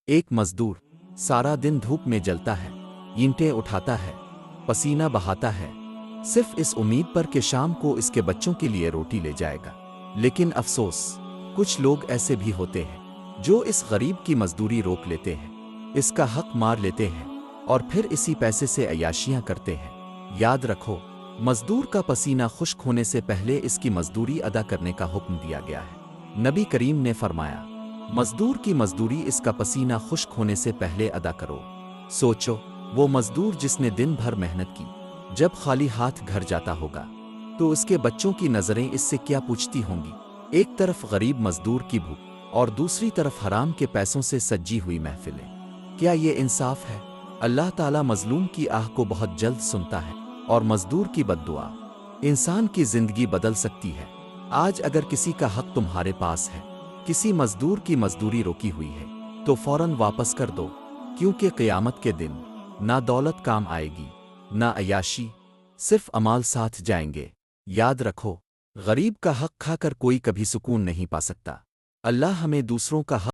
ایک مزدور سارا دن دھوپ میں جلتا ہے، اینٹیں اٹھاتا ہے، پسینہ بہاتا ہے، صرف اس امید پر کہ شام کو اس کے بچوں کے لیے روٹی لے جائے گا۔ لیکن افسوس، کچھ لوگ ایسے بھی ہوتے ہیں جو اس غریب کی مزدوری روک لیتے ہیں، اس کا حق مار لیتے ہیں اور پھر اسی پیسے سے عیاشیاں کرتے ہیں۔ یاد رکھو، مزدور کا پسینہ خشک ہونے سے پہلے اس کی مزدوری ادا کرنے کا حکم دیا گیا ہے۔ نبی کریم نے فرمایا، مزدور کی مزدوری اس کا پسینہ خشک ہونے سے پہلے ادا کرو۔ سوچو، وہ مزدور جس نے دن بھر محنت کی، جب خالی ہاتھ گھر جاتا ہوگا تو اس کے بچوں کی نظریں اس سے کیا پوچھتی ہوں گی؟ ایک طرف غریب مزدور کی بھوک اور دوسری طرف حرام کے پیسوں سے سجی ہوئی محفلیں۔ کیا یہ انصاف ہے؟ اللہ تعالیٰ مظلوم کی آہ کو بہت جلد سنتا ہے، اور مزدور کی بد دعا انسان کی زندگی بدل سکتی ہے۔ آج اگر کسی کا حق تمہارے پاس ہے، کسی مزدور کی مزدوری روکی ہوئی ہے، تو فوراً واپس کر دو، کیونکہ قیامت کے دن نہ دولت کام آئے گی، نہ عیاشی، صرف اعمال ساتھ جائیں گے۔ یاد رکھو، غریب کا حق کھا کر کوئی کبھی سکون نہیں پا سکتا۔ اللہ ہمیں دوسروں کا حق